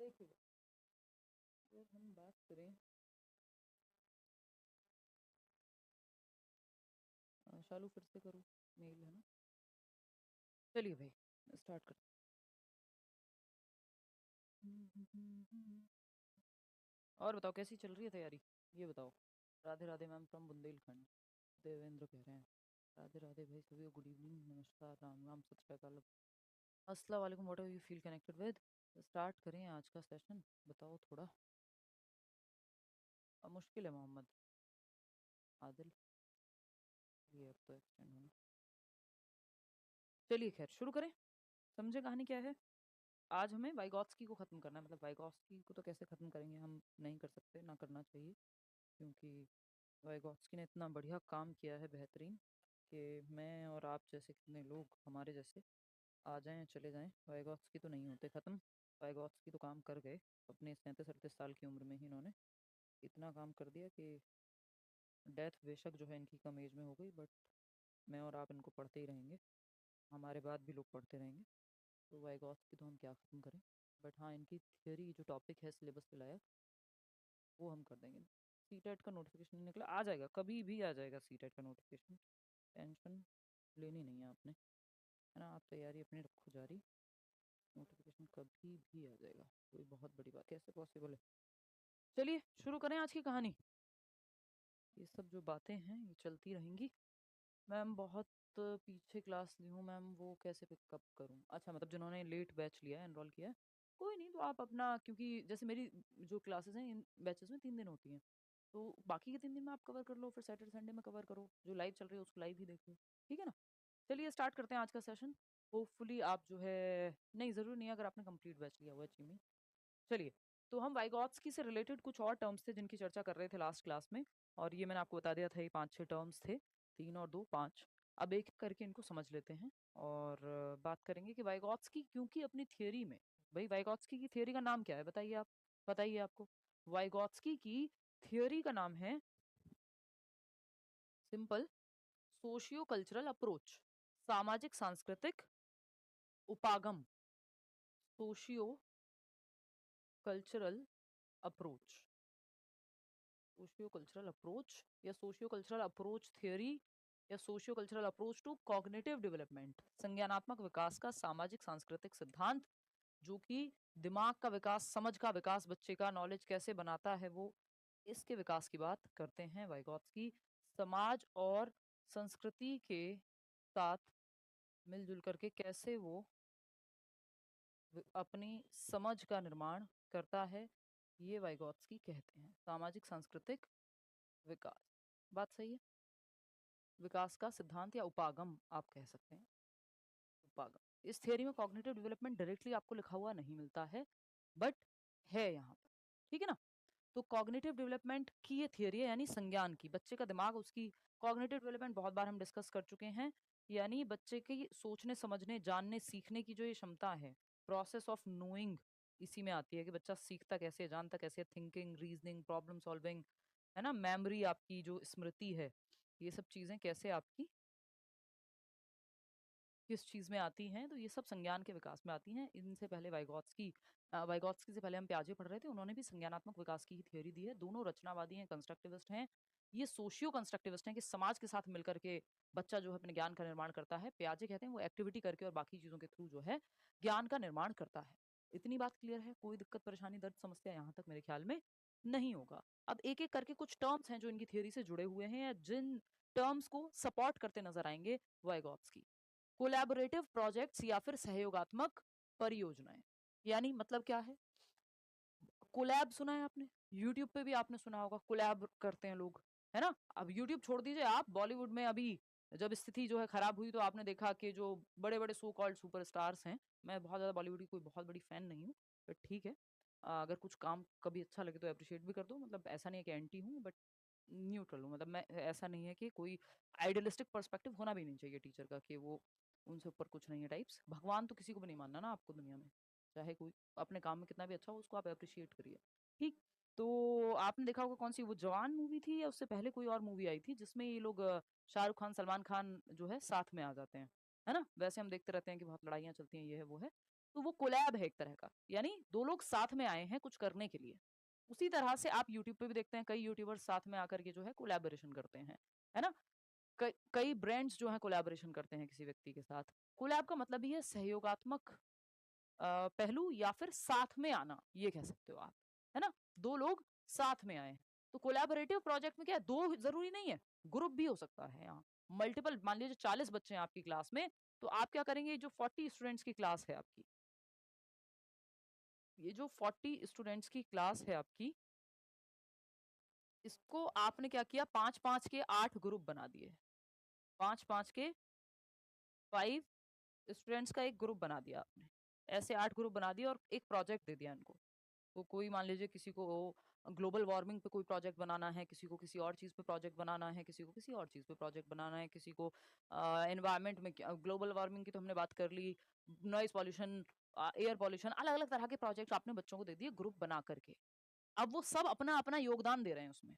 देखिए, अगर हम बात करें शालू फिर से करो, मेल है ना। चलिए भाई, स्टार्ट करते हैं। और बताओ कैसी चल रही है तैयारी, ये बताओ। राधे राधे मैम फ्रॉम बुंदेलखंड, देवेंद्र कह रहे हैं। राधे राधे भाई सभी को, गुड इवनिंग, नमस्कार, राम राम, सत श्री अकाल, अस्सलाम वालेकुम, what are you feel connected with. Start करें आज का सेशन, बताओ थोड़ा। अब मुश्किल है मोहम्मद आदिल, ये अब तो एक्सटेंड होना। चलिए खैर शुरू करें, समझे कहानी क्या है। आज हमें वाइगॉत्स्की को ख़त्म करना है। मतलब वाइगॉत्स्की को तो कैसे ख़त्म करेंगे, हम नहीं कर सकते, ना करना चाहिए, क्योंकि वाइगॉत्स्की ने इतना बढ़िया काम किया है, बेहतरीन, कि मैं और आप जैसे कितने लोग हमारे जैसे आ जाएं चले जाएं, वाइगॉत्स्की तो नहीं होते ख़त्म। वाइगॉत्स्की तो काम कर गए, अपने 37-38 साल की उम्र में ही इन्होंने इतना काम कर दिया कि डेथ बेशक जो है इनकी कम एज में हो गई, बट मैं और आप इनको पढ़ते ही रहेंगे, हमारे बाद भी लोग पढ़ते रहेंगे। तो वाइगॉत्स्की तो हम क्या ख़त्म करें, बट हाँ इनकी थियोरी जो टॉपिक है सिलेबस के लायक, वो हम कर देंगे। सी टेट का नोटिफिकेशन नहीं निकला, आ जाएगा, कभी भी आ जाएगा सी टेट का नोटिफिकेशन, टेंशन लेनी नहीं है आपने, है ना। आप तैयारी अपनी रखो जारी, नोटिफिकेशन कभी भी आ जाएगा, कोई बहुत बड़ी बात कैसे पॉसिबल है। चलिए शुरू करें आज की कहानी। ये सब जो बातें हैं ये चलती रहेंगी। मैम बहुत पीछे क्लास ली हूँ मैम, वो कैसे पिकअप करूँ। अच्छा, मतलब जिन्होंने लेट बैच लिया है, एनरोल किया है, कोई नहीं, तो आप अपना, क्योंकि जैसे मेरी जो क्लासेस हैं इन बैचेस में 3 दिन होती हैं, तो बाकी के 3 दिन में आप कवर कर लो, फिर सैटरडे संडे में कवर करो, जो लाइव चल रही है उसको लाइव ही देख लो, ठीक है ना। चलिए स्टार्ट करते हैं आज का सेशन। होपफुली आप जो है, नहीं ज़रूरी नहीं है अगर आपने कंप्लीट बैच लिया हुआ है चीमी। चलिए, तो हम वाइगॉत्स्की से रिलेटेड कुछ और टर्म्स थे जिनकी चर्चा कर रहे थे लास्ट क्लास में, और ये मैंने आपको बता दिया था, ये 5-6 टर्म्स थे, 3 और 2 5। अब एक करके इनको समझ लेते हैं और बात करेंगे कि वाइगॉत्स्की क्योंकि अपनी थियोरी में, भाई वाइगॉत्स्की की थियोरी का नाम क्या है बताइए आप, बताइए आपको। वाइगॉत्स्की की थियोरी का नाम है सिंपल, सोशियो कल्चरल अप्रोच, सामाजिक सांस्कृतिक उपागम, socio cultural approach, socio cultural approach, या सोशियो कल्चरल अप्रोच थ्योरी, या socio cultural approach to cognitive development, संज्ञानात्मक विकास का सामाजिक सांस्कृतिक सिद्धांत, जो कि दिमाग का विकास, समझ का विकास, बच्चे का नॉलेज कैसे बनाता है वो, इसके विकास की बात करते हैं वाइगॉत्स्की। समाज और संस्कृति के साथ मिलजुल करके कैसे वो अपनी समझ का निर्माण करता है, ये वाइगॉत्स्की कहते हैं सामाजिक सांस्कृतिक विकास। बात सही है, विकास का सिद्धांत या उपागम आप कह सकते हैं, उपागम। इस थियरी में कॉग्निटिव डेवलपमेंट डायरेक्टली आपको लिखा हुआ नहीं मिलता है, बट है यहाँ पर, ठीक है ना। तो कॉग्निटिव डेवलपमेंट की ये थियरी है, यानी संज्ञान की, बच्चे का दिमाग, उसकी कॉग्निटिव डेवलपमेंट बहुत बार हम डिस्कस कर चुके हैं, यानी बच्चे की सोचने समझने जानने सीखने की जो ये क्षमता है, प्रोसेस ऑफ नोइंग, इसी में आती है कि बच्चा सीखता कैसे है, जानता कैसे है, थिंकिंग, रीजनिंग, प्रॉब्लम सॉल्विंग, है ना, मेमोरी, आपकी जो स्मृति है, ये सब चीजें कैसे आपकी किस चीज़ में आती हैं, तो ये सब संज्ञान के विकास में आती हैं। इनसे पहले वाइगॉत्स्की से पहले हम प्याजे पढ़ रहे थे, उन्होंने भी संज्ञानात्मक विकास की ही थ्योरी दी है। दोनों रचनावादी हैं, कंस्ट्रक्टिविस्ट हैं। ये सोशियो कंस्ट्रक्टिविस्ट हैं कि समाज के साथ मिलकर के बच्चा जो है अपने ज्ञान का निर्माण करता है। प्याजे कहते हैं वो एक्टिविटी करके और बाकी चीज़ों के थ्रू जो है ज्ञान का निर्माण करता है। इतनी बात क्लियर है, कोई दिक्कत परेशानी दर्द समस्या यहाँ तक मेरे ख्याल में नहीं होगा। अब एक एक करके कुछ टर्म्स हैं जो इनकी थ्योरी से जुड़े हुए हैं, या जिन टर्म्स को सपोर्ट करते नजर आएंगे वाइगॉत्स्की। कोलैबोरेटिव प्रोजेक्ट्स या फिर सहयोगात्मक परियोजनाएं, यानी मतलब क्या है, कोलैब सुना है आपने, यूट्यूब पे भी आपने सुना होगा, कोलैब करते हैं लोग, है ना। अब यूट्यूब छोड़ दीजिए, आप बॉलीवुड में अभी जब स्थिति जो है खराब हुई, तो आपने देखा कि जो बड़े बड़े सो कॉल्ड सुपरस्टार्स हैं, मैं बहुत ज़्यादा बॉलीवुड की कोई बहुत बड़ी फैन नहीं हूँ, बट ठीक है, अगर कुछ काम कभी अच्छा लगे तो अप्रिशिएट भी कर दो, मतलब ऐसा नहीं है कि एंटी हूँ, बट न्यूट्रल हूँ, मतलब मैं, ऐसा नहीं है कि कोई आइडियलिस्टिक पर्सपेक्टिव होना भी नहीं चाहिए टीचर का कि वो उनसे ऊपर कुछ नहीं है टाइप्स। भगवान तो किसी को भी नहीं मानना ना आपको दुनिया में, चाहे कोई अपने काम में कितना भी अच्छा हो, उसको आप अप्रिशिएट करिए, ठीक। तो आपने देखा होगा कौन सी वो जवान मूवी थी, या उससे पहले कोई और मूवी आई थी जिसमें ये लोग शाहरुख खान, सलमान खान जो है साथ में आ जाते हैं, है ना? वैसे हम देखते रहते हैं कि बहुत लड़ाइयाँ चलती हैं, ये है, वो है। तो वो कोलैब है एक तरह का, यानी 2 लोग साथ में आए हैं कुछ करने के लिए। उसी तरह से आप यूट्यूब पे भी देखते हैं कई यूट्यूबर्स साथ में आकर के जो है कोलैबोरेशन करते हैं, है ना? कई कई ब्रांड्स जो हैं कोलैबोरेशन करते हैं किसी व्यक्ति के साथ। कोलैब का मतलब ही है सहयोगात्मक पहलू या फिर साथ में आना, ये कह सकते हो आप, है ना? 2 लोग साथ में आए हैं। तो कोलैबोरेटिव प्रोजेक्ट में क्या है, 2 ज़रूरी नहीं है, ग्रुप भी हो सकता है यहाँ। मल्टीपल मान लीजिए 40 बच्चे हैं आपकी क्लास में, तो आप क्या करेंगे, जो 40 स्टूडेंट्स की क्लास है आपकी, ये जो 40 स्टूडेंट्स की क्लास है आपकी, इसको आपने क्या किया, 5-5 के 8 ग्रुप बना दिए। 5-5 के 5 स्टूडेंट्स का एक ग्रुप बना दिया आपने। ऐसे 8 ग्रुप बना दिए और एक प्रोजेक्ट दे दिया इनको। तो कोई मान लीजिए किसी को ग्लोबल वार्मिंग पे कोई प्रोजेक्ट बनाना है, किसी को किसी और चीज़ पे प्रोजेक्ट बनाना है, किसी को किसी और चीज़ पे प्रोजेक्ट बनाना है, किसी को एनवायरनमेंट में ग्लोबल वार्मिंग की तो हमने बात कर ली, नॉइज़ पॉल्यूशन, एयर पॉल्यूशन, अलग-अलग तरह के प्रोजेक्ट आपने बच्चों को दे दिए ग्रुप बना करके। अब वो सब अपना-अपना योगदान दे रहे हैं उसमें।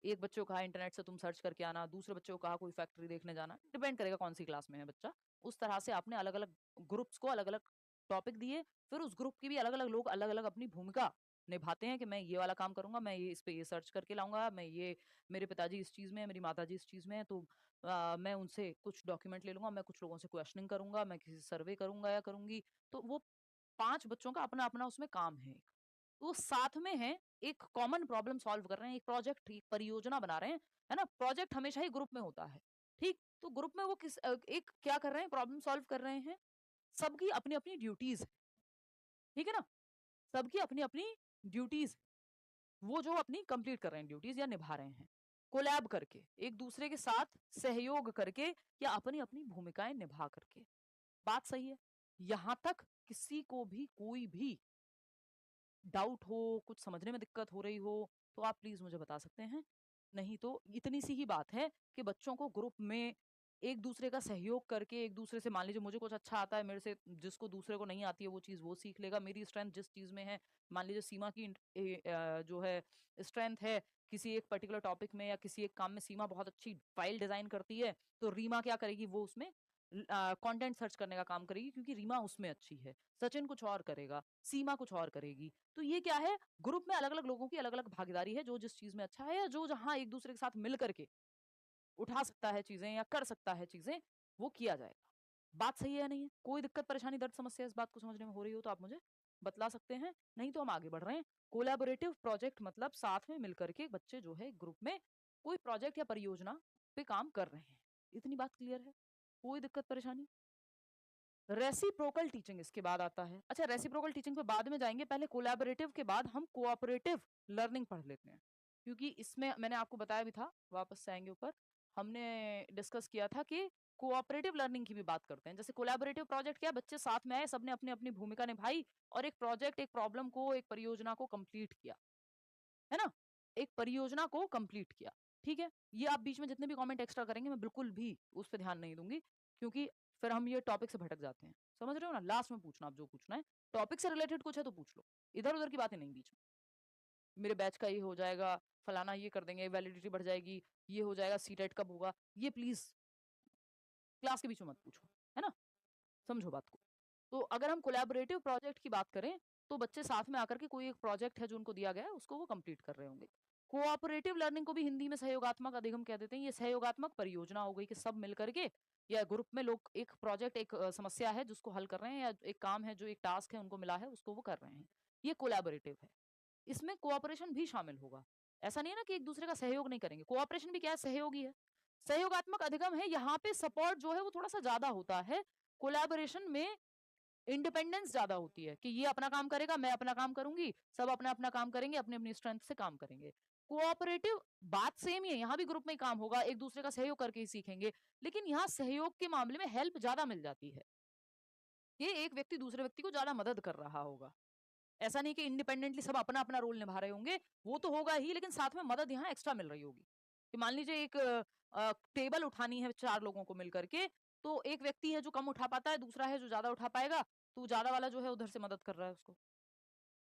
एक बच्चे को कहा इंटरनेट से तुम सर्च करके आना, दूसरे बच्चे को कहा कोई फैक्ट्री देखने जाना, डिपेंड करेगा कौन सी क्लास में है बच्चा। उस तरह से आपने अलग-अलग ग्रुप्स को अलग-अलग टॉपिक दिए, फिर उस ग्रुप के भी अलग-अलग लोग अलग-अलग अपनी भूमिका निभाते हैं कि मैं ये वाला काम करूँगा, मैं ये इस पे ये सर्च करके लाऊँगा, मैं ये मेरे पिताजी इस चीज़ में हैं, मेरी माताजी इस चीज़ में हैं, तो मैं उनसे कुछ डॉक्यूमेंट ले लूँगा, मैं कुछ लोगों से क्वेश्चनिंग करूँगा, मैं किसी सर्वे करूँगा या करूँगी। तो वो 5 बच्चों का अपना-अपना उसमें काम है। वो साथ में हैं, एक कॉमन प्रॉब्लम सॉल्व कर रहे हैं, एक प्रोजेक्ट, एक परियोजना बना रहे हैं, है ना? प्रोजेक्ट हमेशा ही ग्रुप में होता है, ठीक? तो ग्रुप में वो एक क्या कर रहे हैं, प्रॉब्लम सॉल्व कर रहे हैं, सबकी अपनी-अपनी ड्यूटीज़ है, ठीक है ना? सबकी अपनी-अपनी ड्यूटीज़, वो जो अपनी कंप्लीट कर रहे हैं ड्यूटीज़ या निभा रहे हैं, कोलैब करके, एक-दूसरे के साथ सहयोग करके या अपनी-अपनी भूमिकाएँ निभा करके। बात सही है? यहाँ तक किसी को भी कोई भी डाउट हो, कुछ समझने में दिक्कत हो रही हो, तो आप प्लीज़ मुझे बता सकते हैं। नहीं तो इतनी सी ही बात है कि बच्चों को ग्रुप में एक-दूसरे का सहयोग करके, एक-दूसरे से मान लीजिए मुझे कुछ अच्छा आता है, मेरे से जिसको दूसरे को नहीं आती है वो चीज़ वो सीख लेगा। मेरी स्ट्रेंथ जिस चीज़ में है, मान लीजिए सीमा की जो है स्ट्रेंथ है किसी एक पर्टिकुलर टॉपिक में या किसी एक काम में, सीमा बहुत अच्छी फ़ाइल डिज़ाइन करती है, तो रीमा क्या करेगी, वो उसमें कंटेंट सर्च करने का काम करेगी क्योंकि रीमा उसमें अच्छी है। सचिन कुछ और करेगा, सीमा कुछ और करेगी। तो ये क्या है, ग्रुप में अलग-अलग लोगों की अलग-अलग भागीदारी है, जो जिस चीज़ में अच्छा है या जो जहाँ एक-दूसरे के साथ मिल कर के उठा सकता है चीज़ें या कर सकता है चीज़ें, वो किया जाएगा। बात सही है या नहीं है? कोई दिक्कत, परेशानी, दर्द, समस्या इस बात को समझने में हो रही हो तो आप मुझे बतला सकते हैं, नहीं तो हम आगे बढ़ रहे हैं। कोलैबोरेटिव प्रोजेक्ट मतलब साथ में मिल कर के बच्चे जो है ग्रुप में कोई प्रोजेक्ट या परियोजना पे काम कर रहे हैं। इतनी बात क्लियर है? कोई दिक्कत, परेशानी? रेसिप्रोकल टीचिंग इसके बाद आता है। अच्छा, रेसिप्रोकल टीचिंग पे बाद में जाएँगे, पहले कोलैबोरेटिव के बाद हम कोऑपरेटिव लर्निंग पढ़ लेते हैं। क्योंकि इसमें मैंने आपको बताया भी था, वापस से आएँगे ऊपर, हमने डिस्कस किया था कि कोऑपरेटिव लर्निंग की भी बात करते हैं। जैसे कोलैबोरेटिव प्रोजेक्ट क्या है, बच्चे साथ में आए, सबने अपनी-अपनी भूमिका निभाई और एक प्रोजेक्ट, एक प्रॉब्लम को, एक परियोजना को कंप्लीट किया। है ना? एक परियोजना को कंप्लीट किया, ठीक है? ये आप बीच में जितने भी कमेंट एक्स्ट्रा करेंगे, मैं बिल्कुल भी उस पे ध्यान नहीं दूँगी, क्योंकि फिर हम ये टॉपिक से भटक जाते हैं। समझ रहे हो ना? लास्ट में पूछना आप जो पूछना है, टॉपिक से रिलेटेड कुछ है तो पूछ लो। इधर-उधर की बातें नहीं बीच में। मेरे बैच का ये हो जाएगा, फलाना ये कर देंगे, वैलिडिटी बढ़ जाएगी, ये हो जाएगा, सीटेट कब होगा? ये प्लीज़ क्लास के बीच में मत पूछो, है ना? समझो बात को। तो अगर हम कोलैबोरेटिव प्रोजेक्ट की बात करें, तो बच्चे साथ में आकर के कोई एक प्रोजेक्ट है जो उनको दिया गया है, उसको वो कंप्लीट कर रहे होंगे। कोऑपरेटिव लर्निंग को भी हिंदी में सहयोगात्मक अधिगम कह देते हैं। ये सहयोगात्मक परियोजना हो गई कि सब मिल करके या ग्रुप में लोग एक प्रोजेक्ट, एक समस्या है जिसको हल कर रहे हैं या एक काम है जो एक टास्क है उनको मिला है, उसको वो कर रहे हैं। ये कोलैबोरेटिव है। इसमें कोऑपरेशन भी शामिल होगा। ऐसा नहीं है ना कि एक दूसरे का सहयोग नहीं करेंगे। कोऑपरेशन भी क्या है? सहयोग ही है। सहयोगात्मक अधिगम है, यहाँ पे सपोर्ट जो है वो थोड़ा-सा ज़्यादा होता है। कोलैबोरेशन में इंडिपेंडेंस ज़्यादा होती है कि ये अपना काम करेगा, मैं अपना काम करूँगी, सब अपना-अपना काम करेंगे, अपनी-अपनी स्ट्रेंथ से काम करेंगे। कोऑपरेटिव बात सेम ही है, यहाँ भी ग्रुप में ही काम होगा, एक-दूसरे का सहयोग करके ही सीखेंगे। लेकिन यहाँ सहयोग के मामले में हेल्प ज़्यादा मिल जाती है। ये एक व्यक्ति दूसरे व्यक्ति को ज़्यादा मदद कर रहा होगा। ऐसा नहीं कि इंडिपेंडेंटली सब अपना-अपना रोल निभा रहे होंगे, वो तो होगा ही, लेकिन साथ में मदद यहाँ एक्स्ट्रा मिल रही होगी। कि मान लीजिए एक टेबल उठानी है 4 लोगों को मिल करके, तो एक व्यक्ति है जो कम उठा पाता है, दूसरा है जो ज़्यादा उठा पाएगा, तो ज्यादा वाला जो है उधर से मदद कर रहा है उसको,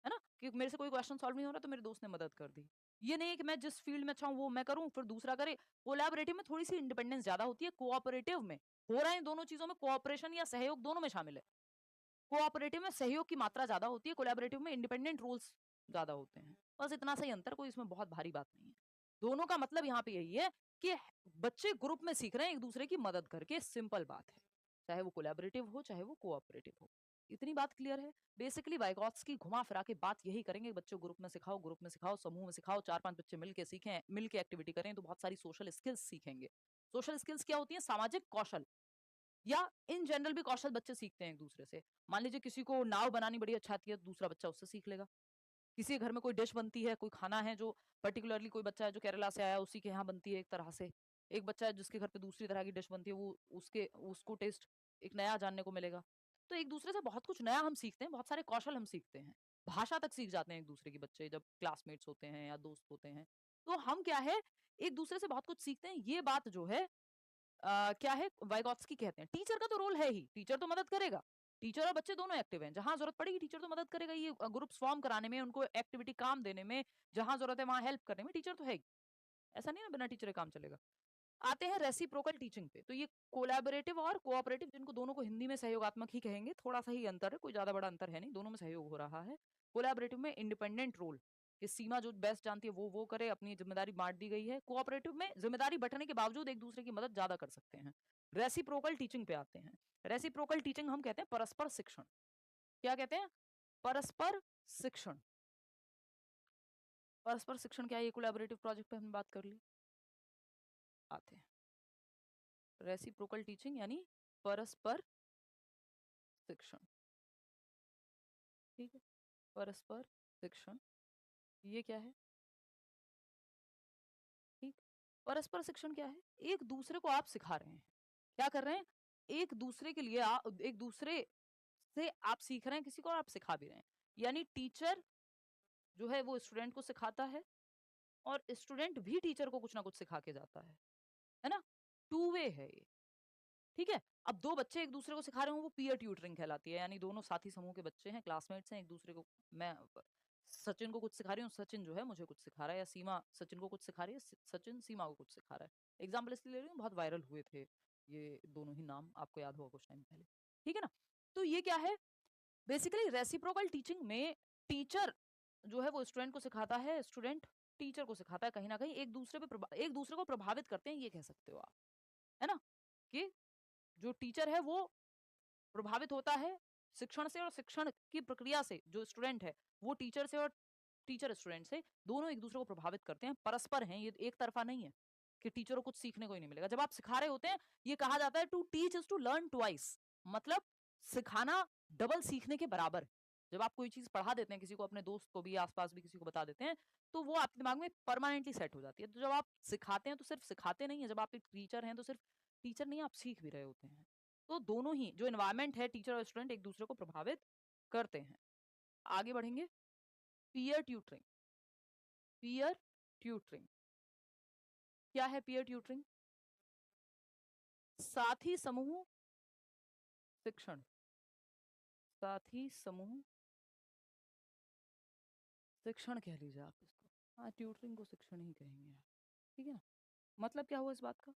है ना? कि मेरे से कोई क्वेश्चन सॉल्व नहीं हो रहा तो मेरे दोस्त ने मदद कर दी। ये नहीं है कि मैं जिस फील्ड में अच्छा हूँ वो मैं करूँ, फिर दूसरा करे। कोलैबोरेटिव में थोड़ी-सी इंडिपेंडेंस ज़्यादा होती है, कोऑपरेटिव में हो रहे हैं दोनों चीजों में, कोऑपरेशन या सहयोग दोनों में शामिल है। कोऑपरेटिव में सहयोग की मात्रा ज्यादा होती है, कोलैबोरेटिव में इंडिपेंडेंट रूल्स ज्यादा होते हैं। बस इतना सा ही अंतर, कोई इसमें बहुत भारी बात नहीं है। दोनों का मतलब यहाँ पे यही है कि बच्चे ग्रुप में सीख रहे हैं एक दूसरे की मदद करके, सिंपल बात है, चाहे वो कोलैबोरेटिव हो चाहे वो कोऑपरेटिव हो। इतनी बात क्लियर है। बेसिकली वाइगॉट्स्की घुमा फिरा के बात यही करेंगे, बच्चों ग्रुप में सिखाओ, समूह में सिखाओ, 4-5 बच्चे मिलके सीखें, मिलके एक्टिविटी करें तो बहुत सारी सोशल स्किल्स सीखेंगे। सोशल स्किल्स क्या होती है? सामाजिक कौशल, या इन जनरल भी कौशल बच्चे सीखते हैं एक दूसरे से। मान लीजिए किसी को नाव बनानी बड़ी अच्छा आती है, दूसरा बच्चा उससे सीख लेगा। किसी के घर में कोई डिश बनती है, कोई खाना है जो पर्टिकुलरली कोई बच्चा है जो केरला से आया है उसी के यहाँ बनती है एक तरह से, एक बच्चा है जिसके घर पे दूसरी तरह की डिश बनती है, वो उसके उसको टेस्ट एक नया जानने को मिलेगा। तो एक दूसरे से बहुत कुछ नया हम सीखते हैं, बहुत सारे कौशल हम सीखते हैं। भाषा तक सीख जाते हैं एक दूसरे के बच्चे जब क्लासमेट्स होते हैं या दोस्त होते हैं। तो हम क्या है, एक दूसरे से बहुत कुछ सीखते हैं। ये बात जो है क्या है, वाइगॉत्स्की कहते हैं। टीचर का तो रोल है ही, टीचर तो मदद करेगा, टीचर और बच्चे दोनों एक्टिव हैं, जहां जरूरत पड़ेगी टीचर तो मदद करेगा, ये ग्रुप्स फॉर्म कराने में, उनको एक्टिविटी काम देने में, जहां जरूरत है वहां हेल्प करने में टीचर तो है ही। ऐसा नहीं ना बिना टीचर के काम चलेगा। आते हैं रेसिप्रोकल टीचिंग पे, तो ये कोलैबोरेटिव और कोऑपरेटिव, जिनको दोनों को हिंदी में सहयोगात्मक ही कहेंगे, थोड़ा सा ही अंतर है, कोई ज्यादा बड़ा अंतर है नहीं, दोनों में सहयोग हो रहा है। कोलैबोरेटिव में इंडिपेंडेंट रोल, कि सीमा जो बेस्ट जानती है वो करे, अपनी जिम्मेदारी बांट दी गई है। कोऑपरेटिव में जिम्मेदारी बंटने के बावजूद एक दूसरे की मदद ज्यादा कर सकते हैं। रेसिप्रोकल टीचिंग पे आते हैं। रेसिप्रोकल टीचिंग हम कहते हैं परस्पर शिक्षण। क्या कहते हैं? परस्पर शिक्षण। परस्पर शिक्षण क्या है, ये कोलैबोरेटिव प्रोजेक्ट पे हमने बात कर ली। आते हैं रेसिप्रोकल टीचिंग यानी परस्पर शिक्षण। ठीक है, परस्पर शिक्षण ये क्या है? ठीक, परस्पर शिक्षण क्या है? एक दूसरे को आप सिखा रहे हैं, क्या कर रहे हैं, एक दूसरे के लिए एक दूसरे से आप सीख रहे हैं, किसी को और आप सिखा भी रहे हैं। यानी टीचर जो है वो स्टूडेंट को सिखाता है, और स्टूडेंट भी टीचर को कुछ ना कुछ सिखा के जाता है ना? टू वे है ये। ठीक है, अब दो बच्चे एक दूसरे को सिखा रहे हो, वो पीयर ट्यूटरिंग कहलाती है, यानी दोनों साथी समूह के बच्चे हैं, क्लासमेट्स हैं, एक दूसरे को, मैं सचिन को कुछ सिखा रही हूँ, सचिन जो है मुझे कुछ सिखा रहा है, या सीमा सचिन को कुछ सिखा रही है, सचिन सीमा को कुछ सिखा रहा है। एग्जाम्पल इसलिए ले रही हूँ, बहुत वायरल हुए थे ये दोनों ही नाम, आपको याद होगा कुछ टाइम पहले। ठीक है ना? तो ये क्या है, बेसिकली रेसिप्रोकल टीचिंग में टीचर जो है वो स्टूडेंट को सिखाता है, स्टूडेंट टीचर को सिखाता है, कहीं ना कहीं एक दूसरे को प्रभावित करते हैं, ये कह सकते हो आप, है ना? कि जो टीचर है वो प्रभावित होता है शिक्षण से, और शिक्षण की प्रक्रिया से जो स्टूडेंट है वो टीचर से, और टीचर स्टूडेंट से, दोनों एक दूसरे को प्रभावित करते हैं, परस्पर हैं, ये एक तरफा नहीं है कि टीचर को कुछ सीखने को ही नहीं मिलेगा। जब आप सिखा रहे होते हैं, ये कहा जाता है to teach is to learn twice, मतलब सिखाना डबल सीखने के बराबर है। जब आप कोई चीज पढ़ा देते हैं किसी को, अपने दोस्त को भी, आसपास भी किसी को बता देते हैं, तो वो आपके दिमाग में परमानेंटली सेट हो जाती है। तो जब आप सिखाते हैं तो सिर्फ सिखाते नहीं है, जब आप एक टीचर हैं तो सिर्फ टीचर नहीं, आप सीख भी रहे होते हैं। तो दोनों ही जो एनवायरमेंट है, टीचर और स्टूडेंट एक दूसरे को प्रभावित करते हैं। आगे बढ़ेंगे, पीयर ट्यूटरिंग। पीयर ट्यूटरिंग क्या है? पीयर ट्यूटरिंग साथी समूह शिक्षण, साथी समूह शिक्षण कह लीजिए आप इसको। हाँ, ट्यूटरिंग को शिक्षण ही कहेंगे। ठीक है ना? मतलब क्या हुआ इस बात का?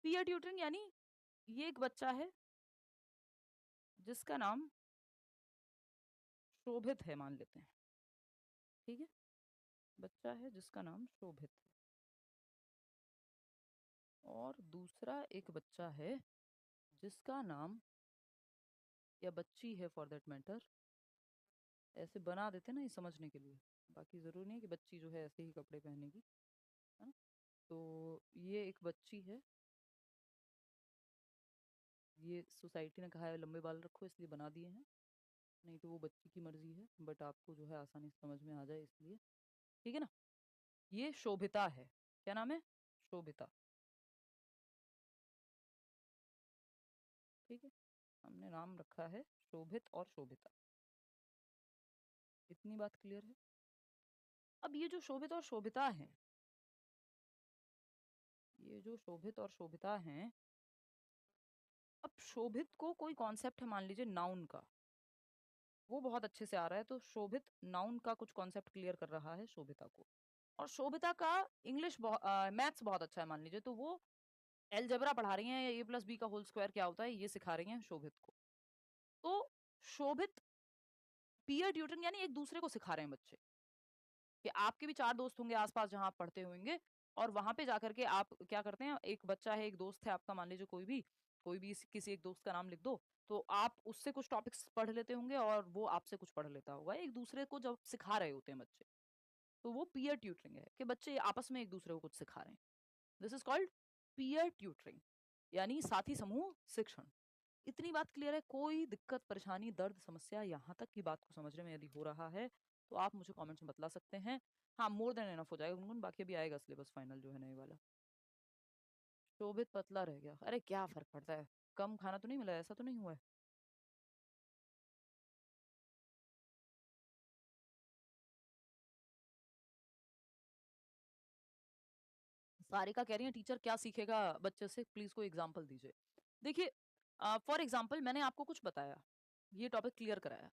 पीयर ट्यूटरिंग यानी ये एक बच्चा है जिसका नाम शोभित है, मान लेते हैं। ठीक है, बच्चा है जिसका नाम शोभित है, और दूसरा एक बच्चा है जिसका नाम, या बच्ची है फॉर दैट मैटर, ऐसे बना देते ना ये समझने के लिए, बाकी जरूरी नहीं है कि बच्ची जो है ऐसे ही कपड़े पहनेगी, है ना? तो ये एक बच्ची है, ये सोसाइटी ने कहा है लंबे बाल रखो इसलिए बना दिए हैं, नहीं तो वो बच्ची की मर्जी है, बट आपको जो है आसानी से समझ में आ जाए इसलिए। ठीक है ना? ये शोभिता है, क्या नाम है? शोभिता। ठीक है, हमने नाम रखा है शोभित और शोभिता। इतनी बात क्लियर है। अब ये जो शोभित और शोभिता हैं, ये जो शोभित और शोभिता हैं, अब शोभित को कोई कॉन्सेप्ट है, मान लीजिए नाउन का, वो बहुत अच्छे से आ रहा है, तो शोभित नाउन का कुछ कॉन्सेप्ट क्लियर कर रहा है शोभिता को। और शोभिता का इंग्लिश मैथ्स बहुत अच्छा है मान लीजिए, तो वो अलजेब्रा पढ़ा रही हैं या ए प्लस बी का होल स्क्वायर क्या होता है ये सिखा रही हैं शोभित को। तो शोभित पीयर ट्यूटरिंग यानी एक दूसरे को सिखा रहे हैं बच्चे कि आपके भी 4 दोस्त होंगे आस-पास जहाँ आप पढ़ते होंगे और वहाँ पे जाकर के आप क्या करते हैं, एक बच्चा है, एक दोस्त है आपका, मान लीजिए कोई भी किसी एक दोस्त का नाम लिख दो, तो आप उससे कुछ टॉपिक्स पढ़ लेते होंगे और वो आपसे कुछ पढ़ लेता होगा। एक दूसरे को जब सिखा रहे होते हैं बच्चे, तो वो पीयर ट्यूटरिंग है कि बच्चे आपस में एक दूसरे को कुछ सिखा रहे हैं। This is called peer tutoring यानी साथी समूह शिक्षण। इतनी बात क्लियर है? कोई दिक्कत, परेशानी, दर्द, समस्या यहाँ तक की बात को समझने में यदि हो रहा है तो आप मुझे कमेंट्स में बतला सकते हैं। हाँ, मोर देन एनफ हो जाएगा गुनगुन, बाकी अभी आएगा सिलेबस फाइनल जो है नए वाला। शोभित पतला रह गया, अरे क्या फर्क पड़ता है, कम खाना तो नहीं मिला, ऐसा तो नहीं हुआ है। सारिका कह रही है टीचर क्या सीखेगा बच्चे से, प्लीज कोई एग्जाम्पल दीजिए। देखिए, फॉर एग्जाम्पल मैंने आपको कुछ बताया, ये टॉपिक क्लियर कराया,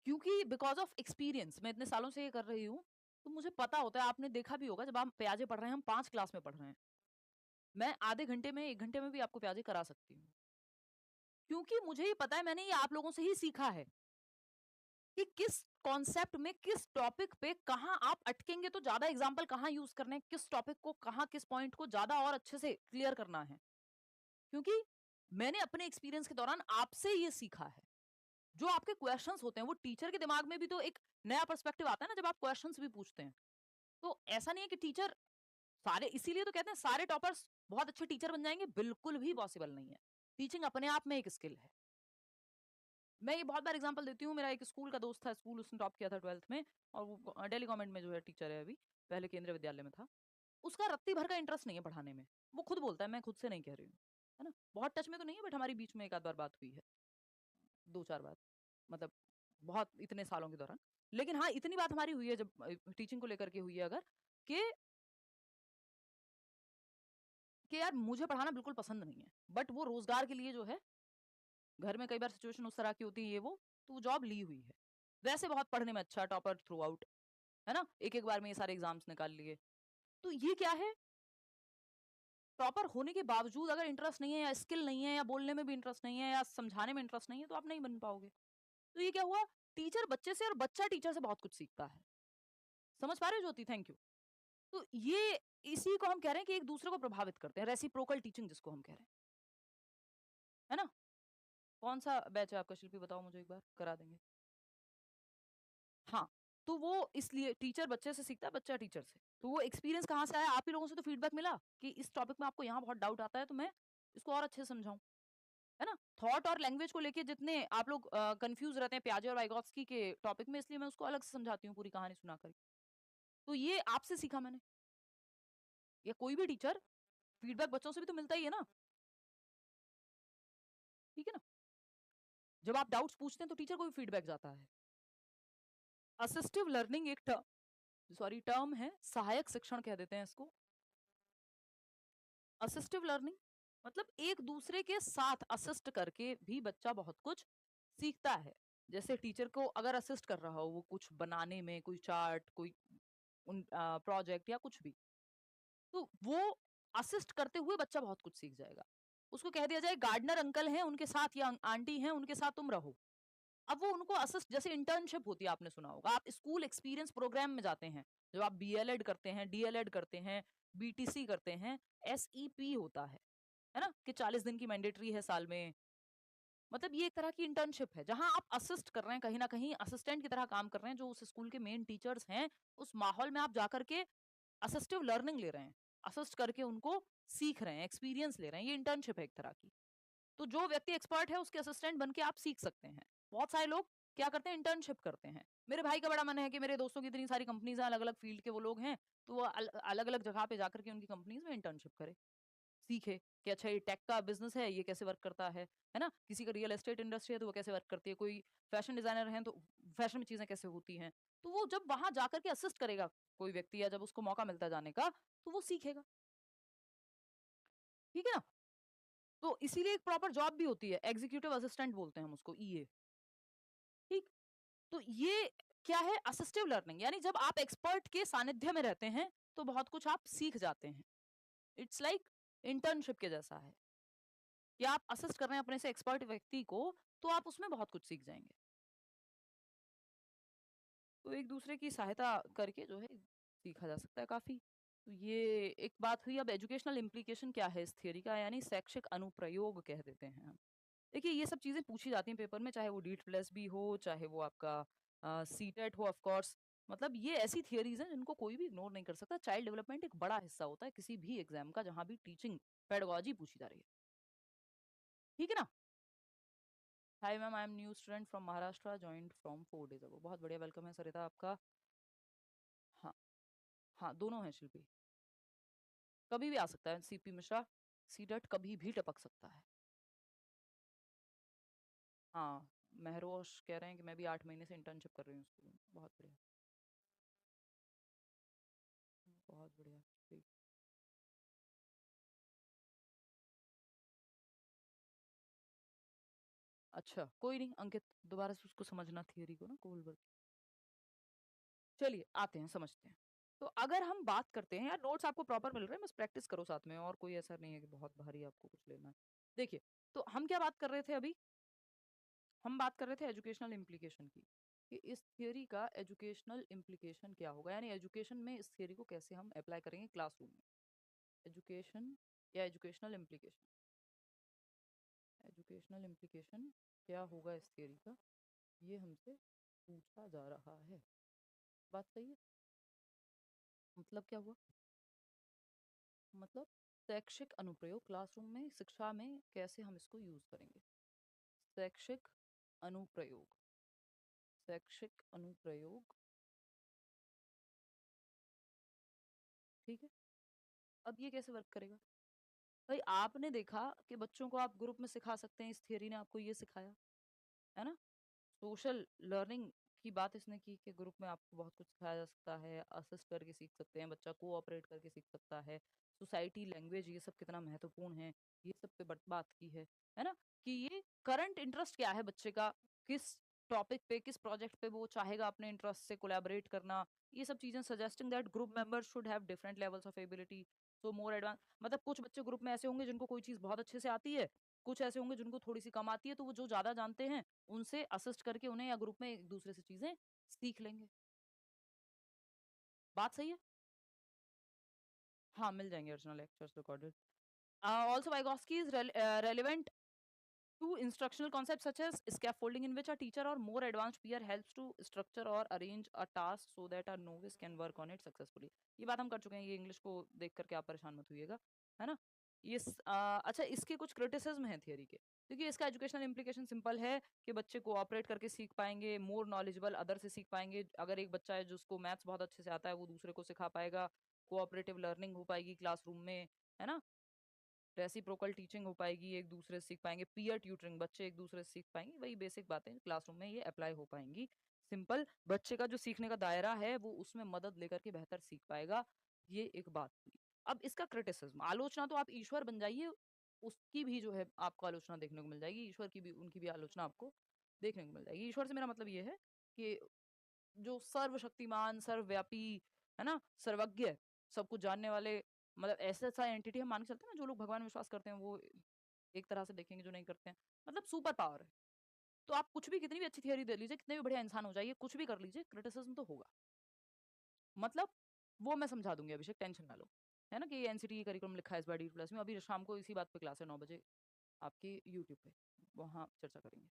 क्योंकि बिकॉज ऑफ एक्सपीरियंस मैं इतने सालों से ये कर रही हूँ, तो मुझे पता होता है। आपने देखा भी होगा जब आप प्याजे पढ़ रहे हैं, हम 5 क्लास में पढ़ रहे हैं, मैं आधे घंटे में 1 घंटे में भी आपको प्याजे करा सकती हूँ, क्योंकि मुझे ये पता है, मैंने ये आप लोगों से ही सीखा है कि किस कॉन्सेप्ट में, किस टॉपिक पे कहाँ आप अटकेंगे, तो ज्यादा एग्जाम्पल कहाँ यूज करने हैं, किस टॉपिक को कहाँ, किस पॉइंट को ज्यादा और अच्छे से क्लियर करना है। क्योंकि मैंने अपने एक्सपीरियंस के दौरान आपसे ये सीखा है। जो आपके क्वेश्चंस होते हैं, वो टीचर के दिमाग में भी तो एक नया पर्सपेक्टिव आता है ना जब आप क्वेश्चंस भी पूछते हैं। तो ऐसा नहीं है कि टीचर सारे, इसीलिए तो कहते हैं सारे टॉपर्स बहुत अच्छे टीचर बन जाएंगे, बिल्कुल भी पॉसिबल नहीं है। टीचिंग अपने आप में एक स्किल है। मैं ये बहुत बार एग्जांपल देती हूँ, मेरा एक स्कूल का दोस्त था, स्कूल उसने टॉप किया था 12th में, और वो दिल्ली गवर्नमेंट में जो है टीचर है अभी, पहले केंद्रीय विद्यालय में था। उसका रत्ती भर का इंटरेस्ट नहीं है पढ़ाने में। वो खुद बोलता है, मैं खुद से नहीं कह रही हूँ, है ना, बहुत टच में तो नहीं है, बट हमारी बीच में एक आध बार बात हुई है, 2-4 बार, मतलब बहुत इतने सालों के दौरान। लेकिन हाँ, इतनी बात हमारी हुई है जब टीचिंग को लेकर के हुई है अगर, कि यार मुझे पढ़ाना बिल्कुल पसंद नहीं है, बट वो रोजगार के लिए जो है, घर में कई बार सिचुएशन उस तरह की होती है, ये वो, तो वो जॉब ली हुई है। वैसे बहुत पढ़ने में अच्छा, टॉपर थ्रू आउट, है ना, एक एक बार में ये सारे एग्जाम्स निकाल लिए। तो ये क्या है, टॉपर होने के बावजूद अगर इंटरेस्ट नहीं है, या स्किल नहीं है, या बोलने में भी इंटरेस्ट नहीं है, या समझाने में इंटरेस्ट नहीं है, तो आप नहीं बन पाओगे। तो ये क्या हुआ, टीचर बच्चे से और बच्चा टीचर से बहुत कुछ सीखता है। समझ पा रहे हो ज्योति? Thank you. तो ये, इसी को हम कह रहे हैं कि एक दूसरे को प्रभावित करते हैं, रेसिप्रोकल टीचिंग जिसको हम कह रहे हैं, है ना। कौन सा बैच है आपका शिल्पी, बताओ मुझे एक बार, करा देंगे। हाँ, तो वो इसलिए टीचर बच्चे से सीखता है, बच्चा टीचर से। तो वो एक्सपीरियंस कहाँ से आया, आप ही लोगों से तो फीडबैक मिला कि इस टॉपिक में आपको यहाँ बहुत डाउट आता है, तो मैं इसको और अच्छे से समझाऊं, है ना। थॉट और लैंग्वेज को लेके जितने आप लोग कंफ्यूज रहते हैं प्याजे और वाइगॉत्स्की के टॉपिक में, इसलिए मैं उसको अलग से समझाती हूँ पूरी कहानी सुना कर। तो ये आपसे सीखा मैंने, या कोई भी टीचर, फीडबैक बच्चों से भी तो मिलता ही है ना, ठीक है ना। जब आप डाउट्स पूछते हैं तो टीचर को भी फीडबैक जाता है। असिस्टिव लर्निंग एक टर्म है, सहायक शिक्षण कह देते हैं इसको। असिस्टिव लर्निंग मतलब एक दूसरे के साथ असिस्ट करके भी बच्चा बहुत कुछ सीखता है। जैसे टीचर को अगर असिस्ट कर रहा हो वो कुछ बनाने में, कोई चार्ट, कोई प्रोजेक्ट या कुछ भी, तो वो असिस्ट करते हुए बच्चा बहुत कुछ सीख जाएगा। उसको कह दिया जाए गार्डनर अंकल हैं उनके साथ, या आंटी हैं उनके साथ तुम रहो, अब वो उनको असिस्ट, जैसे इंटर्नशिप होती है, आपने सुना होगा, आप स्कूल एक्सपीरियंस प्रोग्राम में जाते हैं, जब आप बीएलएड करते हैं, डीएलएड करते हैं, बीटीसी करते हैं, एसईपी होता है ना, कि 40 दिन की मैंडेटरी है साल में। मतलब ये एक तरह की इंटर्नशिप है जहां आप असिस्ट कर रहे हैं, कहीं ना कहीं असिस्टेंट की तरह काम कर रहे हैं, जो उस स्कूल के मेन टीचर्स हैं, उस माहौल में आप जाकर के असिस्टिव लर्निंग ले रहे हैं, असिस्ट करके उनको सीख रहे हैं, एक्सपीरियंस ले रहे हैं, ये इंटर्नशिप है एक तरह की। तो जो व्यक्ति एक्सपर्ट है उसके असिस्टेंट बन के आप सीख सकते हैं। बहुत सारे लोग क्या करते हैं, इंटर्नशिप करते हैं। मेरे भाई का बड़ा मन है कि मेरे दोस्तों की इतनी सारी कंपनीज हैं, अलग अलग फील्ड के वो लोग हैं, तो वो अलग अलग जगह पे जाकर के उनकी कंपनीज में इंटर्नशिप करे, सीखे कि अच्छा ये टेक का बिजनेस है, ये कैसे वर्क करता है ना, किसी का रियल एस्टेट इंडस्ट्री है तो वो कैसे वर्क करती है, कोई फैशन डिजाइनर है तो फैशन में चीजें कैसे होती हैं। तो वो जब वहां जाकर के असिस्ट करेगा कोई व्यक्ति, या जब उसको मौका मिलता है जाने का, तो वो सीखेगा, ठीक है ना। तो इसीलिए एक प्रॉपर जॉब भी होती है, एग्जीक्यूटिव असिस्टेंट बोलते हैं हम उसको, ईए, ठीक। तो ये क्या है, असिस्टिव लर्निंग, यानी जब आप एक्सपर्ट के सानिध्य में रहते हैं तो बहुत कुछ आप सीख जाते हैं। इट्स लाइक इंटर्नशिप के जैसा है कि आप असिस्ट कर रहे हैं अपने से एक्सपर्ट व्यक्ति को, तो आप उसमें बहुत कुछ सीख जाएंगे। तो एक दूसरे की सहायता करके जो है सीखा जा सकता है काफी। तो ये एक बात हुई। अब एजुकेशनल इम्प्लीकेशन क्या है इस थियरी का, यानी शैक्षिक अनुप्रयोग कह देते हैं हम। देखिए ये सब चीजें पूछी जाती हैं पेपर में, चाहे वो डीट प्लस भी हो, चाहे वो आपका सीटेट हो, ऑफ कोर्स। मतलब ये ऐसी थियरीज हैं जिनको कोई भी इग्नोर नहीं कर सकता। चाइल्ड डेवलपमेंट एक बड़ा हिस्सा होता है किसी भी एग्जाम का जहां भी टीचिंग पेडागोजी पूछी जा रही है, ठीक है ना। Hi ma'am, I am new student from Maharashtra, joined from 4 days ago। बहुत बढ़िया, वेलकम है सरिता आपका। हाँ, हाँ दोनों हैं शिल्पी, कभी भी आ सकता है। सीपी मिश्रा, सीटेट कभी भी टपक सकता है। हाँ, महरोश कह रहे हैं कि मैं भी 8 महीने से इंटर्नशिप कर रही हूँ स्कूल में। बहुत बढ़िया, बहुत बढ़िया, ठीक। अच्छा कोई नहीं अंकित, दोबारा से उसको समझना थियरी को ना, कोलबर्ग। चलिए आते हैं, समझते हैं। तो अगर हम बात करते हैं, यार नोट्स आपको प्रॉपर मिल रहे हैं, बस प्रैक्टिस करो साथ में, और कोई ऐसा नहीं है कि बहुत भारी आपको कुछ लेना है। देखिए, तो हम क्या बात कर रहे थे अभी, हम बात कर रहे थे एजुकेशनल इम्प्लीकेशन की, कि इस थियरी का एजुकेशनल इम्प्लीकेशन क्या होगा, यानी एजुकेशन में इस थियरी को कैसे हम अप्लाई करेंगे क्लासरूम में। एजुकेशन या एजुकेशनल इम्प्लीकेशन, एजुकेशनल इम्प्लीकेशन क्या होगा इस थियरी का, ये हमसे पूछा जा रहा है। बात सही है। मतलब क्या हुआ, मतलब शैक्षिक अनुप्रयोग क्लासरूम में शिक्षा में कैसे हम इसको यूज करेंगे। शैक्षिक अनुप्रयोग, शैक्षिक अनुप्रयोग, ठीक है। अब ये कैसे वर्क करेगा। भाई आपने देखा कि बच्चों को आप ग्रुप में सिखा सकते हैं, इस थियरी ने आपको ये सिखाया है ना। सोशल लर्निंग की बात इसने की कि ग्रुप में आपको बहुत कुछ सिखाया जा सकता है, असिस्ट करके सीख सकते हैं, बच्चा कोऑपरेट करके सीख सकता है। सोसाइटी, लैंग्वेज, ये सब कितना महत्वपूर्ण है, ये सब पे बात की है ना। कि ये करंट इंटरेस्ट क्या है बच्चे का, किस टॉपिक पे, किस प्रोजेक्ट पे वो चाहेगा अपने इंटरेस्ट से कोलैबोरेट करना, ये सब चीजें। Suggesting that group members should have different levels of ability, so more advance. मतलब कुछ बच्चे ग्रुप में ऐसे होंगे जिनको कोई चीज बहुत अच्छे से आती है, कुछ ऐसे होंगे जिनको थोड़ी सी कम आती है, तो वो जो ज्यादा जानते हैं उनसे असिस्ट करके उन्हें या ग्रुप में एक दूसरे से चीजें सीख लेंगे। बात सही है। हाँ मिल जाएंगे original lectures recorded. Also Vygotsky is relevant to instructional concepts such as scaffolding, in which a teacher or more advanced peer helps to structure or arrange a task so that a novice can work on it successfully। ये बात हम कर चुके हैं, ये English को देख करके आप परेशान मत होइएगा, है ना। अच्छा, इसके कुछ क्रिटिसिज्म है थियरी के। देखिए इसका एजुकेशनल इम्प्लीकेशन सिंपल है कि बच्चे कोऑपरेट करके सीख पाएंगे, मोर नॉलेजेबल अदर से सीख पाएंगे। अगर एक बच्चा है जिसको मैथ्स बहुत अच्छे से आता है, वो दूसरे को सिखा पाएगा, कोऑपरेटिव लर्निंग हो पाएगी क्लासरूम में, है ना। रेसिप्रोकल टीचिंग हो पाएगी, एक दूसरे से सीख पाएंगे, पीयर ट्यूटरिंग, बच्चे एक दूसरे से सीख पाएंगे, वही बेसिक बातें क्लासरूम में ये अप्लाई हो पाएंगी। सिंपल, बच्चे का जो सीखने का दायरा है वो उसमें मदद लेकर के बेहतर सीख पाएगा। ये एक बात हुई। अब इसका क्रिटिसिज्म, आलोचना, तो आप ईश्वर बन जाइए, उसकी भी जो है आपको आलोचना देखने को मिल जाएगी, ईश्वर की भी, उनकी भी आलोचना आपको देखने को मिल जाएगी। ईश्वर से मेरा मतलब ये है कि जो सर्वशक्तिमान, सर्वव्यापी, है ना, सर्वज्ञ, सब कुछ जानने वाले, मतलब ऐसा ऐसा एंटिटी हम मान के चलते हैं ना। जो लोग भगवान में विश्वास करते हैं वो एक तरह से देखेंगे, जो नहीं करते हैं मतलब सुपर पावर है। तो आप कुछ भी, कितनी भी अच्छी थियरी दे लीजिए, कितने भी बढ़िया इंसान हो जाइए, कुछ भी कर लीजिए, क्रिटिसिज्म तो होगा। मतलब वो मैं समझा दूंगी अभिषेक, टेंशन ना लो। है ना कि एनसीटी करिकुलम लिखा है इस बार डी प्लस में, अभी शाम को इसी बात पे क्लास है 9 बजे आपकी यूट्यूब पे, वहां चर्चा करेंगे।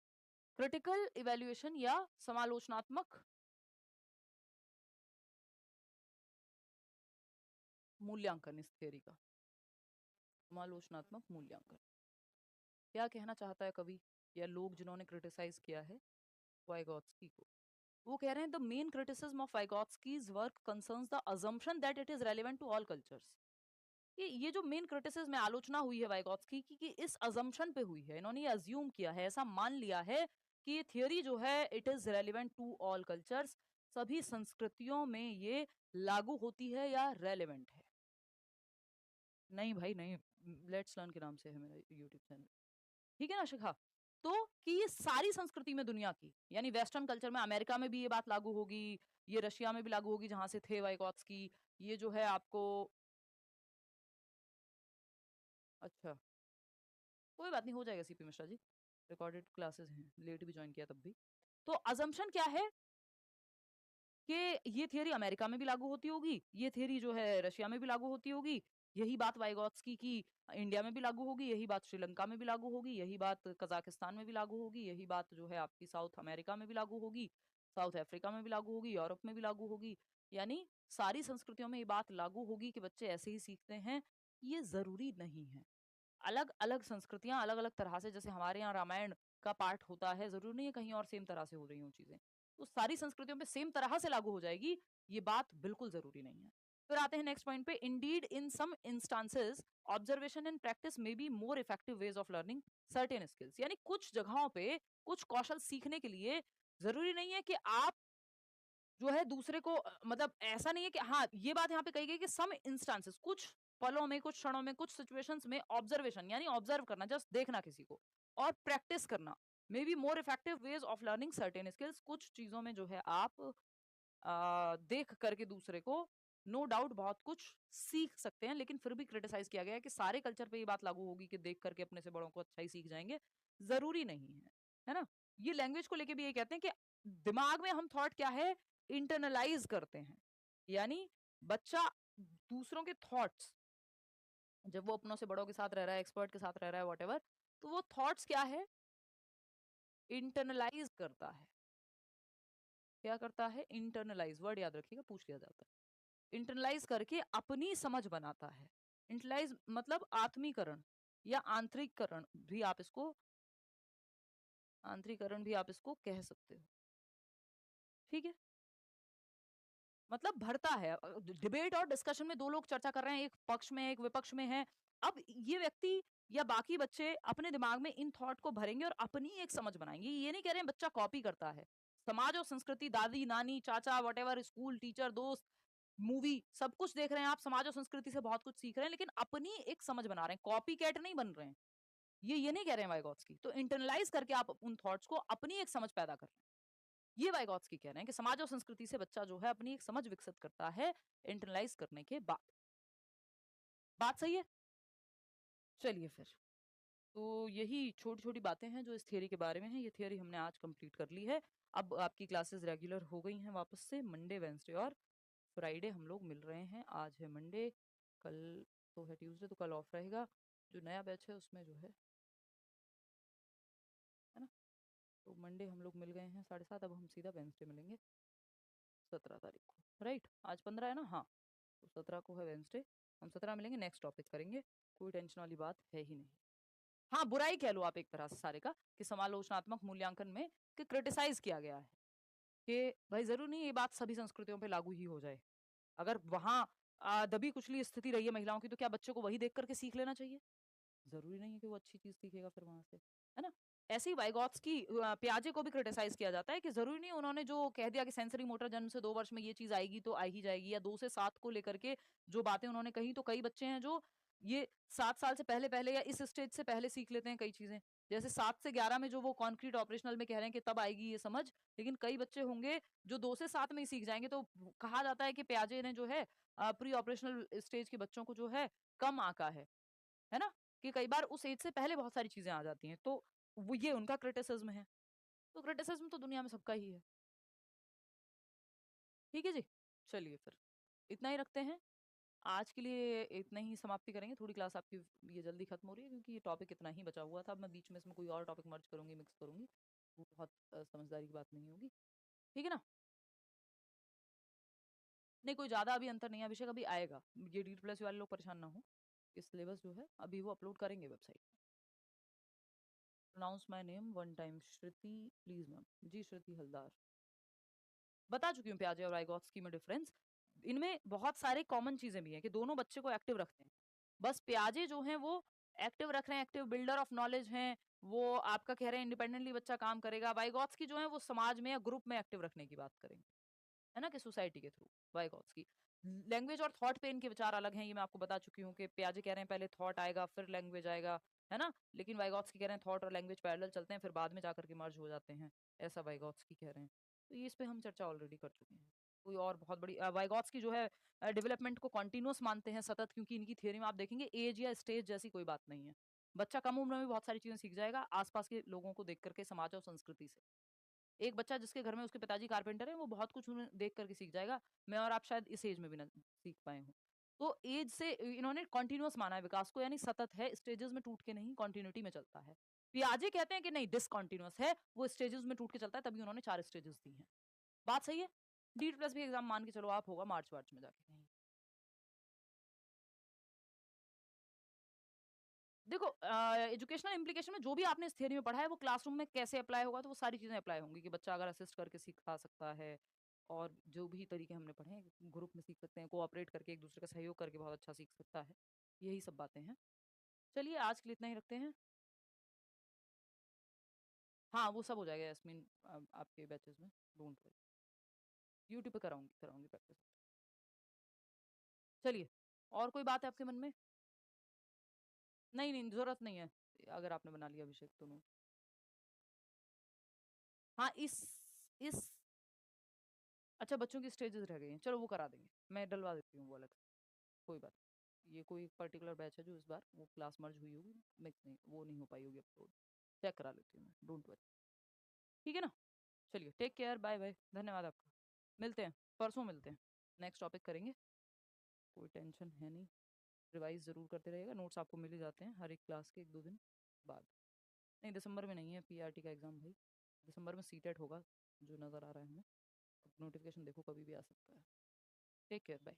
क्रिटिकल इवेल्युएशन या समालोचनात्मक मूल्यांकन इस थियरी का, समालोचनात्मक मूल्यांकन। क्या कहना चाहता है कवि या लोग जिन्होंने क्रिटिसाइज किया है वाइगॉत्स्की को। वो कह रहे हैं the main criticism of Vygotsky's work concerns the assumption that it is relevant to all cultures. ये जो मेन क्रिटिसिज्म में आलोचना हुई है वाइगॉत्स्की की, कि इस अजम्पशन पे हुई है, इन्होंने ये अज्यूम किया है, ऐसा मान लिया है कि ये थियोरी जो है it is relevant to all cultures, सभी संस्कृतियों में ये लागू होती है या रेलेवेंट है। नहीं भाई नहीं, लेट्स लर्न के नाम से है मेरा यूट्यूब चैनल, ठीक है ना शिखा। तो कि ये सारी संस्कृति में दुनिया की, यानी वेस्टर्न कल्चर में, अमेरिका में भी ये बात लागू होगी, ये रशिया में भी लागू होगी जहां से थे वाइगॉत्स्की, ये जो है आपको अच्छा, कोई बात नहीं, हो जाएगा CP Mishra ji, recorded classes हैं, लेट भी ज्वाइन किया तब भी। तो अजम्पशन क्या है कि ये थियरी अमेरिका में भी लागू होती होगी, ये थियरी जो है रशिया में भी लागू होती होगी, यही बात वाइगॉत्स्की की इंडिया में भी लागू होगी, यही बात श्रीलंका में भी लागू होगी, यही बात कजाकिस्तान में भी लागू होगी, यही बात जो है आपकी साउथ अमेरिका में भी लागू होगी, साउथ अफ्रीका में भी लागू होगी, यूरोप में भी लागू होगी। यानी सारी संस्कृतियों में ये बात लागू होगी कि बच्चे ऐसे ही सीखते हैं। ये जरूरी नहीं है। अलग अलग संस्कृतियां अलग अलग तरह से, जैसे हमारे यहाँ रामायण का पाठ होता है, जरूरी नहीं है कहीं और सेम तरह से हो रही हो चीजें, तो सारी संस्कृतियों पे सेम तरह से लागू हो जाएगी, ये बात बिल्कुल जरूरी नहीं है। फिर आते हैं नेक्स्ट पॉइंट पे, indeed in some instances observation and practice may be more effective ways of learning certain skills. यानी कुछ जगहों पे कुछ कौशल सीखने के लिए जरूरी नहीं है कि आप जो है दूसरे को मतलब ऐसा नहीं है कि हाँ, ये बात यहाँ पे कही गई कि सम इंस्टांसेस, कुछ पलों में, कुछ क्षणों में, कुछ सिचुएशंस में ऑब्जर्वेशन यानी ऑब्जर्व करना, जस्ट देखना किसी को, और प्रैक्टिस करना मे be more effective ways of learning certain skills. कुछ चीजों में जो है आप देख करके दूसरे को नो डाउट बहुत कुछ सीख सकते हैं, लेकिन फिर भी क्रिटिसाइज किया गया है कि सारे कल्चर पे ये बात लागू होगी कि देख करके अपने से बड़ों को अच्छा ही सीख जाएंगे, जरूरी नहीं है ना। ये लैंग्वेज को लेके भी ये कहते हैं कि दिमाग में हम थॉट क्या है इंटरनलाइज करते हैं, यानी बच्चा दूसरों के थॉट्स, जब वो अपनों से बड़ों के साथ रह रहा है, एक्सपर्ट के साथ रह रहा है, वॉट तो वो थॉट्स क्या है इंटरनलाइज करता है। क्या करता है? इंटरनलाइज, वर्ड याद रखिएगा, पूछ लिया जाता है। इंटरनलाइज करके अपनी समझ बनाता है। इंटरनलाइज मतलब आत्मीकरण या आंतरिकरण भी आप इसको, आंतरिकरण भी आप इसको कह सकते हो। ठीक है, मतलब भरता है। डिबेट और डिस्कशन में दो लोग चर्चा कर रहे हैं, एक पक्ष में एक विपक्ष में है। अब ये व्यक्ति या बाकी बच्चे अपने दिमाग में इन थॉट को भरेंगे और अपनी एक समझ बनाएंगे। ये नहीं कह रहे हैं बच्चा कॉपी करता है, समाज और संस्कृति, दादी नानी चाचा वटेवर, स्कूल टीचर दोस्त, मूवी, सब कुछ देख रहे हैं आप, समाज और संस्कृति से बहुत कुछ सीख रहे हैं, लेकिन अपनी एक समझ बना रहे हैं, कॉपी कैट नहीं बन रहे हैं। ये नहीं कह रहे हैं वाइगॉत्स्की। तो इंटरनलाइज करके आप उन थॉट्स को अपनी एक समझ पैदा कर रहे हैं, ये वाइगॉत्स्की कह रहे हैं कि समाज और संस्कृति से बच्चा जो है अपनी एक समझ विकसित करता है इंटरनलाइज करने के बाद। बात सही है? चलिए फिर, तो यही छोटी छोटी बातें हैं जो इस थियरी के बारे में है। ये थियरी हमने आज कंप्लीट कर ली है। अब आपकी क्लासेस रेगुलर हो गई हैं वापस से, मंडे वेंसडे और फ्राइडे हम लोग मिल रहे हैं। आज है मंडे, कल तो है ट्यूसडे, तो कल ऑफ रहेगा। जो नया बैच है उसमें जो है ना, तो मंडे हम लोग मिल गए हैं 7:30, अब हम सीधा वेंसडे मिलेंगे 17 तारीख को, राइट? आज 15 है ना, हाँ, तो 17 को है वेंसडे, हम 17 मिलेंगे, नेक्स्ट टॉपिक करेंगे। कोई टेंशन वाली बात है ही नहीं। हाँ, बुराई कह लो आप एक तरह से सारे का, कि समालोचनात्मक मूल्यांकन में कि क्रिटिसाइज किया गया है कि भाई जरूर नहीं ये बात सभी संस्कृतियों पे लागू ही हो जाए। अगर वहां दबी कुचली स्थिति रही है महिलाओं की, तो क्या बच्चों को वही देख करके सीख लेना चाहिए? जरूरी नहीं है कि वो अच्छी चीज सीखेगा फिर वहां से, है ना। ऐसे ही वाइगॉट्स्की, प्याजे को भी क्रिटिसाइज किया जाता है कि जरूरी नहीं उन्होंने जो कह दिया कि सेंसरी मोटर जन्म से 2 वर्ष में ये चीज आएगी तो आ ही जाएगी, या 2 से 7 को लेकर के जो बातें उन्होंने कही, तो कई बच्चे हैं जो ये 7 साल से पहले पहले या इस स्टेज से पहले सीख लेते हैं कई चीजें। जैसे 7 से 11 में जो वो कॉन्क्रीट ऑपरेशनल में कह रहे हैं कि तब आएगी ये समझ, लेकिन कई बच्चे होंगे जो 2 से 7 में ही सीख जाएंगे। तो कहा जाता है कि प्याजे ने जो है प्री ऑपरेशनल स्टेज के बच्चों को जो है कम आंका है ना, कि कई बार उस एज से पहले बहुत सारी चीजें आ जाती हैं। तो वो ये उनका क्रिटिसिज्म है। तो क्रिटिसिज्म तो दुनिया में सबका ही है। ठीक है जी, चलिए फिर इतना ही रखते हैं। आज के लिए इतना ही समाप्ति करेंगे। थोड़ी क्लास आपकी ये जल्दी खत्म हो रही है क्योंकि ये टॉपिक इतना ही बचा हुआ था। अब मैं बीच में इसमें कोई और टॉपिक मर्ज करूंगी, मिक्स करूंगी, वो बहुत समझदारी की बात नहीं होगी। ठीक है ना? नहीं, कोई ज्यादा अभी अंतर नहीं है, अभिषेक अभी आएगा। ये डी प्लस वाले लोग परेशान ना हो, इस सिलेबस जो है अभी वो अपलोड करेंगे website. Pronounce my name one time, Shruti please ma'am. जी श्रुति हलदार। बता चुकी हूँ प्याजे और राइगॉत्स्की में डिफरेंस। इनमें बहुत सारे कॉमन चीजें भी हैं कि दोनों बच्चे को एक्टिव रखते हैं। बस प्याजे जो हैं वो एक्टिव रख रहे हैं, एक्टिव बिल्डर ऑफ नॉलेज हैं, वो आपका कह रहे हैं इंडिपेंडेंटली बच्चा काम करेगा। वाइगॉत्स्की जो है वो समाज में या ग्रुप में एक्टिव रखने की बात करेंगे, है ना, कि सोसाइटी के थ्रू। वाइगॉत्स्की लैंग्वेज और थॉट पे इनके विचार अलग हैं, ये मैं आपको बता चुकी हूँ कि प्याजे कह रहे हैं पहले थॉट आएगा फिर लैंग्वेज आएगा, है ना, लेकिन वाइगॉत्स्की कह रहे हैं थॉट और लैंग्वेज पैरेलल चलते हैं फिर बाद में जाकर के मर्ज हो जाते हैं, ऐसा वाइगॉत्स्की कह रहे हैं। तो ये इस पे हम चर्चा ऑलरेडी कर चुके हैं। कोई और बहुत बड़ी वाइगॉट्स्की जो है डेवलपमेंट को कंटीन्यूअस मानते हैं सतत, क्योंकि इनकी थ्योरी में आप देखेंगे एज या स्टेज जैसी कोई बात नहीं है। बच्चा कम उम्र में भी बहुत सारी चीजें सीख जाएगा आसपास के लोगों को देख करके, समाज और संस्कृति से। एक बच्चा जिसके घर में उसके पिताजी कारपेंटर है, वो बहुत कुछ उन्हें देख करके सीख जाएगा। मैं और आप शायद इस एज में भी ना सीख पाए हों। तो एज से इन्होंने कंटीन्यूअस माना है विकास को, यानी सतत है, स्टेजेस में टूट के नहीं, कंटिन्यूटी में चलता है। पियाजे कहते हैं कि नहीं, डिसकंटीन्यूअस है, वो स्टेजेस में टूट के चलता है, तभी उन्होंने 4 स्टेजेस दी हैं। बात सही है? डीट प्लस भी एग्जाम मान के चलो आप, होगा मार्च वार्च में जाके कहीं। देखो एजुकेशनल इम्प्लीकेशन में जो भी आपने इस थियरी में पढ़ा है वो क्लासरूम में कैसे अप्लाई होगा, तो वो सारी चीजें अप्लाई होंगी कि बच्चा अगर असिस्ट करके सिखा सकता है, और जो भी तरीके हमने पढ़े हैं, ग्रुप में सीख सकते हैं, कोऑपरेट करके एक दूसरे का सहयोग करके बहुत अच्छा सीख सकता है। यही सब बातें हैं। चलिए आज के लिए इतना ही रखते हैं। हाँ, वो सब हो जाएगा यास्मीन, आपके बैचेस में, डोंट वरी। यूट्यूब पे कराऊंगी कराऊंगी प्रैक्टिस। चलिए, और कोई बात है आपके मन में? नहीं नहीं, जरूरत नहीं है, अगर आपने बना लिया अभिषेक तो नो। हाँ, इस अच्छा, बच्चों की स्टेजेस रह गई हैं, चलो वो करा देंगे, मैं डलवा देती हूँ वो अलग से, कोई बात नहीं। ये कोई पर्टिकुलर बैच है जो इस बार वो क्लास मर्ज हुई होगी, नहीं वो नहीं हो पाई होगी अपलोड, चेक करा लेती हूँ मैं, डोंट वरी। ठीक है ना? चलिए, टेक केयर, बाय बाय, धन्यवाद आपका। मिलते हैं, परसों मिलते हैं, नेक्स्ट टॉपिक करेंगे, कोई टेंशन है नहीं। रिवाइज ज़रूर करते रहिएगा, नोट्स आपको मिल ही जाते हैं हर एक क्लास के 1-2 दिन बाद। नहीं, दिसंबर में नहीं है पीआरटी का एग्ज़ाम भाई, दिसंबर में सीटेट होगा जो नज़र आ रहा है हमें। नोटिफिकेशन देखो कभी भी आ सकता है। Take care, bye.